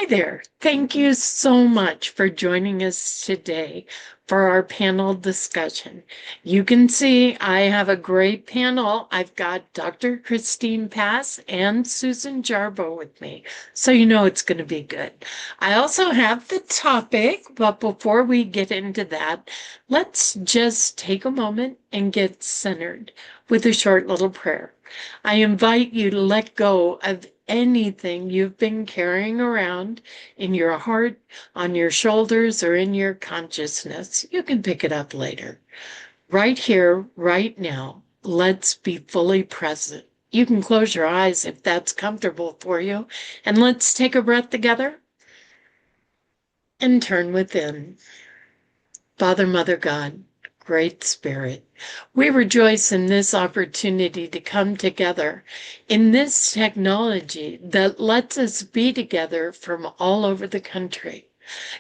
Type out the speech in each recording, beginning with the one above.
there. Thank you so much for joining us today for our panel discussion. You can see I have a great panel. I've got Dr. Kristine Pass and Susan Jarboe with me, so you know it's going to be good. I also have the topic, but before we get into that, let's just take a moment and get centered with a short little prayer. I invite you to let go of anything you've been carrying around in your heart, on your shoulders, or in your consciousness. You can pick it up later. Right here, right now, let's be fully present. You can close your eyes if that's comfortable for you. And let's take a breath together and turn within. Father, Mother, God, Great Spirit, we rejoice in this opportunity to come together in this technology that lets us be together from all over the country.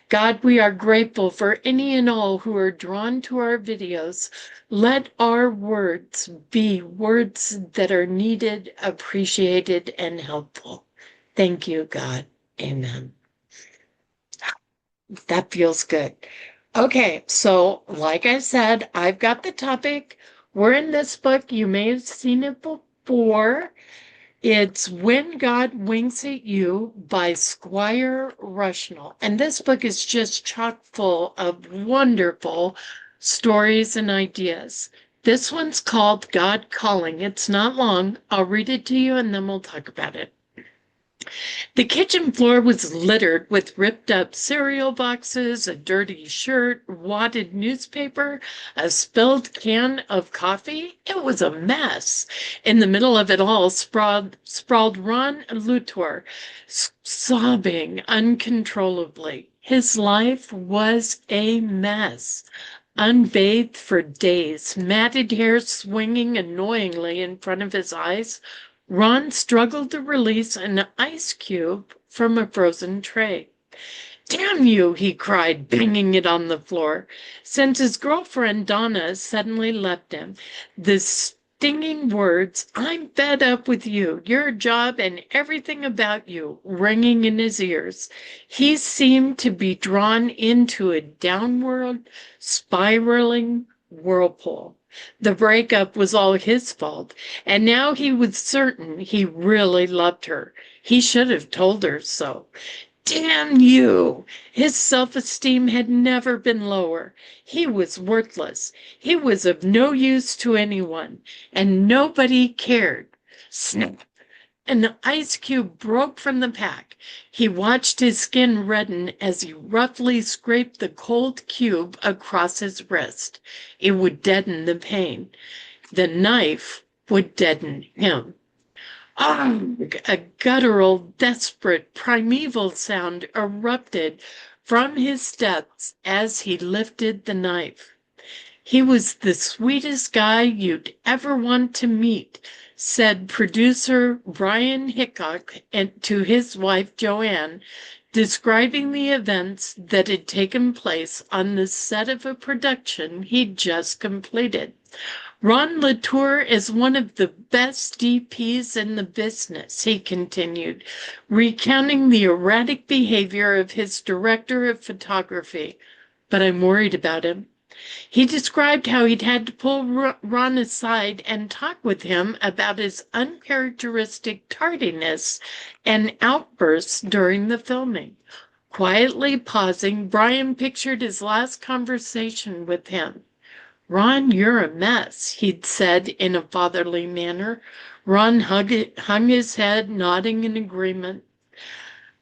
God, we are grateful for any and all who are drawn to our videos. Let our words be words that are needed, appreciated, and helpful. Thank you, God. Amen. That feels good. Okay, so like I said, I've got the topic. We're in this book. You may have seen it before. It's When God Winks at You by Squire Rushnell. And this book is just chock full of wonderful stories and ideas. This one's called God Calling. It's not long. I'll read it to you and then we'll talk about it. The kitchen floor was littered with ripped up cereal boxes, a dirty shirt, wadded newspaper, a spilled can of coffee. It was a mess. In the middle of it all sprawled Ron Luthor, sobbing uncontrollably. His life was a mess. Unbathed for days, matted hair swinging annoyingly in front of his eyes, Ron struggled to release an ice cube from a frozen tray. "Damn you," he cried, banging it on the floor. Since his girlfriend Donna suddenly left him, the stinging words, "I'm fed up with you, your job, and everything about you," ringing in his ears. He seemed to be drawn into a downward, spiraling whirlpool. The breakup was all his fault, and now he was certain he really loved her. He should have told her so. Damn you! His self-esteem had never been lower. He was worthless. He was of no use to anyone, and nobody cared. Snap! An ice cube broke from the pack. He watched his skin redden as he roughly scraped the cold cube across his wrist. It would deaden the pain. The knife would deaden him. Ugh! A guttural, desperate, primeval sound erupted from his depths as he lifted the knife. "He was the sweetest guy you'd ever want to meet," said producer Brian Hickok to his wife Joanne, describing the events that had taken place on the set of a production he'd just completed. "Ron Latour is one of the best DPs in the business," he continued, recounting the erratic behavior of his director of photography. "But I'm worried about him." He described how he'd had to pull Ron aside and talk with him about his uncharacteristic tardiness and outbursts during the filming. Quietly pausing, Brian pictured his last conversation with him. "Ron, you're a mess," he'd said in a fatherly manner. Ron hung his head, nodding in agreement.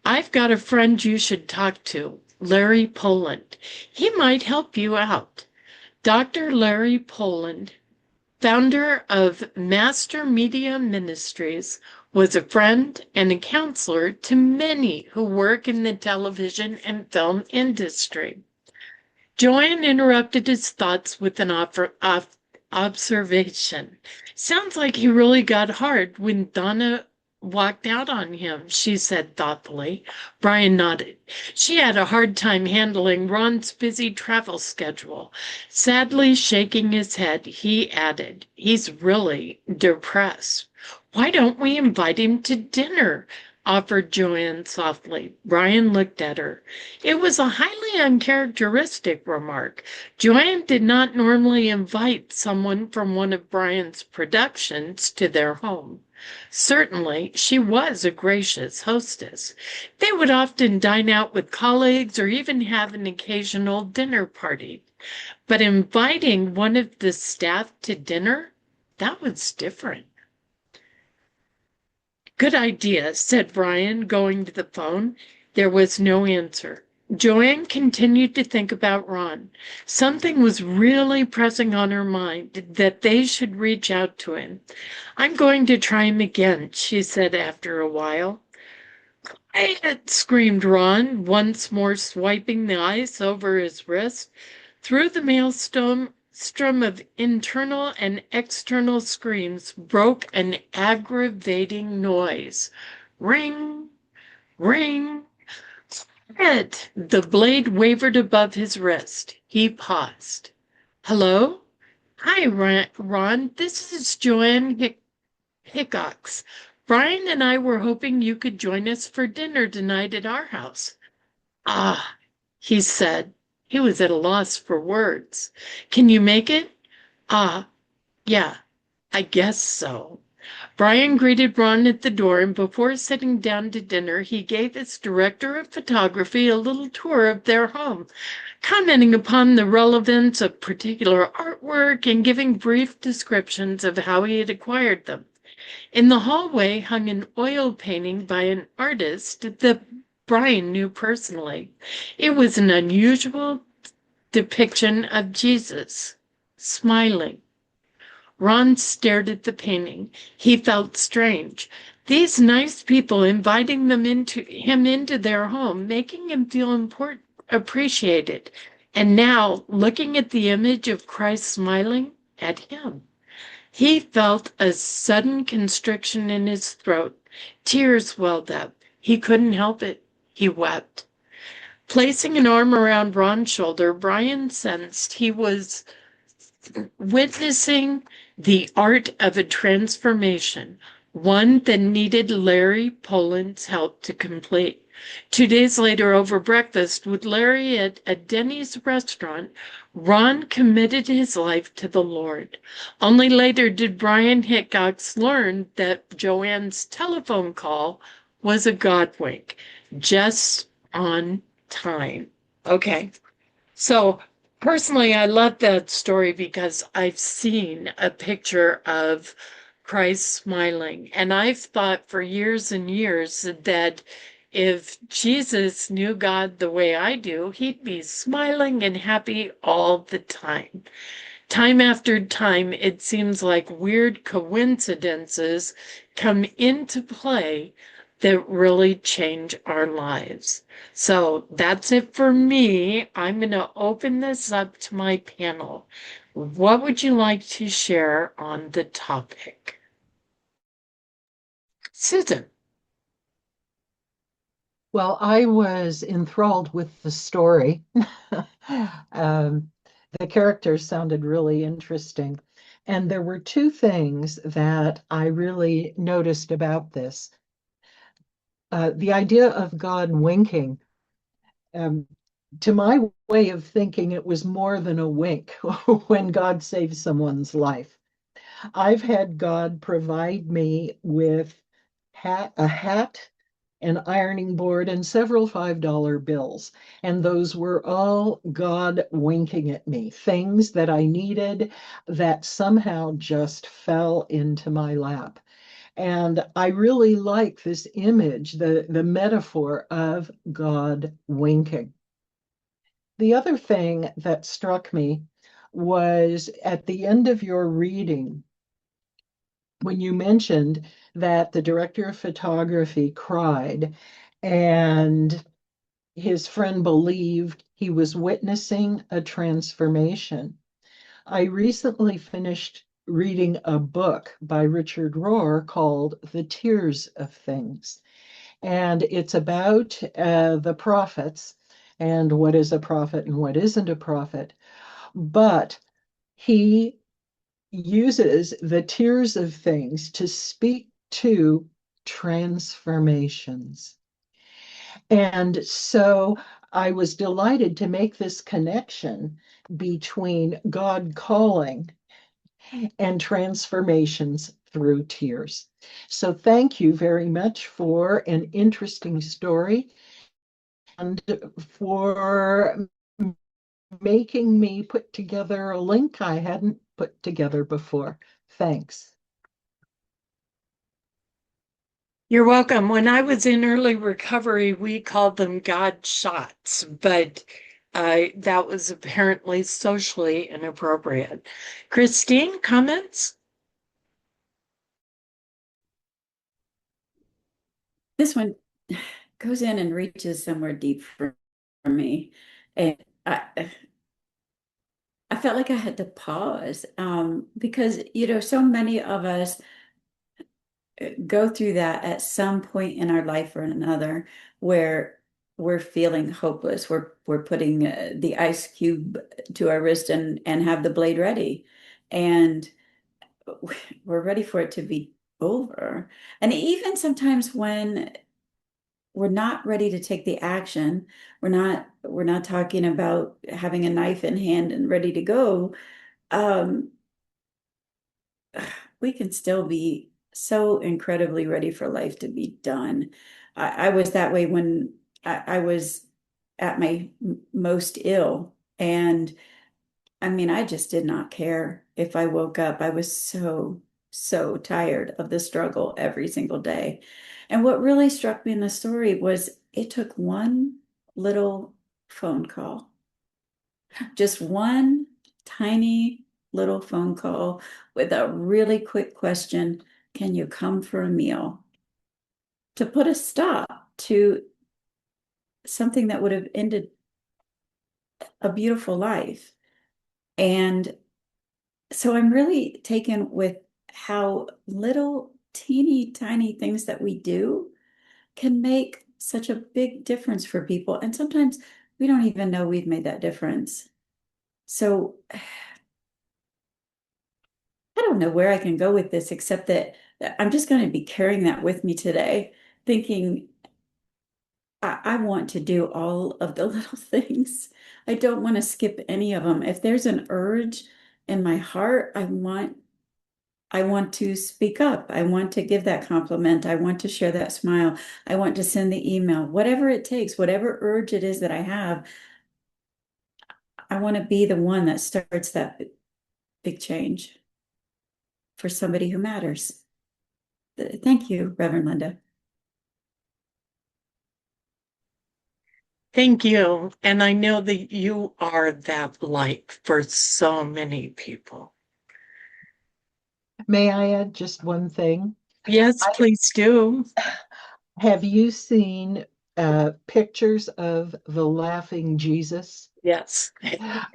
"I've got a friend you should talk to, Larry Poland. He might help you out." Dr. Larry Poland, founder of Master Media Ministries, was a friend and a counselor to many who work in the television and film industry. Joanne interrupted his thoughts with an observation. "Sounds like he really got hard when Donna walked out on him," she said thoughtfully. Brian nodded. "She had a hard time handling Ron's busy travel schedule." Sadly shaking his head, he added, "He's really depressed." "Why don't we invite him to dinner?" offered Joanne softly. Brian looked at her. It was a highly uncharacteristic remark. Joanne did not normally invite someone from one of Brian's productions to their home. Certainly, she was a gracious hostess. They would often dine out with colleagues or even have an occasional dinner party. But inviting one of the staff to dinner, that was different. Good idea, said Brian, going to the phone. There was no answer. Joanne continued to think about Ron. Something was really pressing on her mind, that they should reach out to him. I'm going to try him again, she said after a while. Quiet, screamed Ron, once more swiping the ice over his wrist. Through the maelstrom of internal and external screams broke an aggravating noise. Ring, ring. It. The blade wavered above his wrist. He paused. Hello? Hi, Ron. This is Joanne Hickox. Brian and I were hoping you could join us for dinner tonight at our house. Ah, he said. He was at a loss for words. Can you make it? Ah, yeah, I guess so. Brian greeted Ron at the door, and before sitting down to dinner, he gave his director of photography a little tour of their home, commenting upon the relevance of particular artwork and giving brief descriptions of how he had acquired them. In the hallway hung an oil painting by an artist that Brian knew personally. It was an unusual depiction of Jesus, smiling. Ron stared at the painting. He felt strange. These nice people inviting him into their home, making him feel important, appreciated, and now looking at the image of Christ smiling at him. He felt a sudden constriction in his throat. Tears welled up. He couldn't help it. He wept. Placing an arm around Ron's shoulder, Brian sensed he was witnessing the art of a transformation, one that needed Larry Poland's help to complete. 2 days later, over breakfast with Larry at a Denny's restaurant, Ron committed his life to the Lord. Only later did Brian Hickox learn that Joanne's telephone call was a Godwink, just on time. Okay, so personally, I love that story because I've seen a picture of Christ smiling. And I've thought for years and years that if Jesus knew God the way I do, he'd be smiling and happy all the time. Time after time, it seems like weird coincidences come into play that really change our lives. So that's it for me. I'm going to open this up to my panel. What would you like to share on the topic? Susan. Well, I was enthralled with the story. The characters sounded really interesting. And there were two things that I really noticed about this. The idea of God winking. Um, to my way of thinking, it was more than a wink when God saves someone's life. I've had God provide me with a hat, an ironing board, and several $5 bills. And those were all God winking at me, things that I needed that somehow just fell into my lap. And I really like this image, the metaphor of God winking. The other thing that struck me was at the end of your reading, when you mentioned that the director of photography cried and his friend believed he was witnessing a transformation. I recently finished reading a book by Richard Rohr called The Tears of Things. And it's about the prophets and what is a prophet and what isn't a prophet. But he uses the tears of things to speak to transformations. And so I was delighted to make this connection between God calling and transformations through tears. So thank you very much for an interesting story and for making me put together a link I hadn't put together before. Thanks. You're welcome. When I was in early recovery, we called them God shots, but that was apparently socially inappropriate. Kristine, comments? This one goes in and reaches somewhere deep for me. And I felt like I had to pause because, so many of us go through that at some point in our life or another where we're feeling hopeless. We're putting the ice cube to our wrist and have the blade ready. And we're ready for it to be over. And even sometimes when we're not ready to take the action, we're not talking about having a knife in hand and ready to go. Um, we can still be so incredibly ready for life to be done. I was that way when I was at my most ill. And I mean, I just did not care if I woke up. I was so tired of the struggle every single day. And what really struck me in the story was it took one little phone call, just one tiny little phone call with a really quick question. Can you come for a meal? To put a stop to something that would have ended a beautiful life. And so I'm really taken with how little teeny tiny things that we do can make such a big difference for people. And sometimes we don't even know we've made that difference. So I don't know where I can go with this, except that I'm just going to be carrying that with me today, thinking I want to do all of the little things. I don't want to skip any of them. If there's an urge in my heart, I want to speak up. I want to give that compliment. I want to share that smile. I want to send the email, whatever it takes, whatever urge it is that I have. I want to be the one that starts that big change for somebody who matters. Thank you, Reverend Linda. Thank you. And I know that you are that light for so many people. May I add just one thing? Yes, please do. Have you seen pictures of the laughing Jesus? Yes.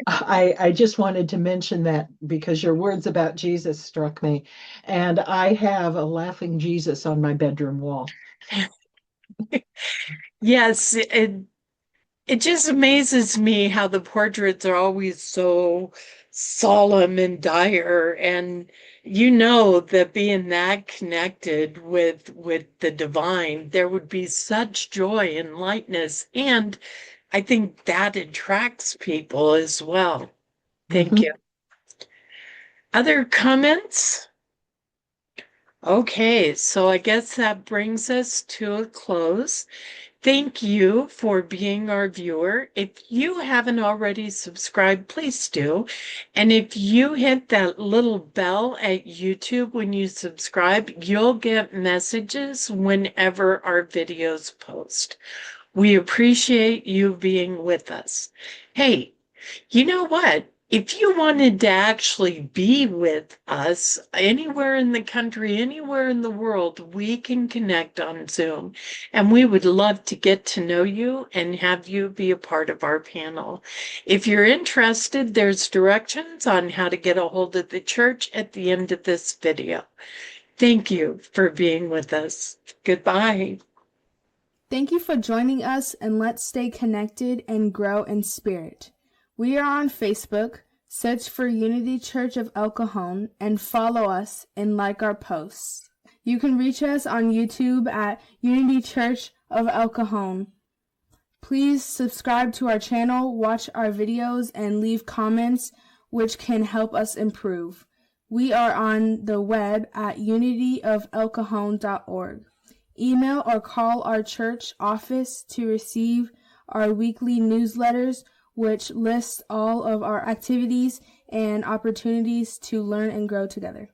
I just wanted to mention that because your words about Jesus struck me. And I have a laughing Jesus on my bedroom wall. Yes, it just amazes me how the portraits are always so solemn and dire. And you know that being that connected with the divine, there would be such joy and lightness. And I think that attracts people as well. Thank Mhm. you. Other comments? Okay, so I guess that brings us to a close. Thank you for being our viewer. If you haven't already subscribed, please do. And if you hit that little bell at YouTube when you subscribe, you'll get messages whenever our videos post. We appreciate you being with us. Hey, you know what? If you wanted to actually be with us anywhere in the country, anywhere in the world, we can connect on Zoom. And we would love to get to know you and have you be a part of our panel. If you're interested, there's directions on how to get a hold of the church at the end of this video. Thank you for being with us. Goodbye. Thank you for joining us, and let's stay connected and grow in spirit. We are on Facebook. Search for Unity Church of El Cajon and follow us and like our posts. You can reach us on YouTube at Unity Church of El Cajon. Please subscribe to our channel, watch our videos, and leave comments which can help us improve. We are on the web at unityofelcajon.org. Email or call our church office to receive our weekly newsletters, which lists all of our activities and opportunities to learn and grow together.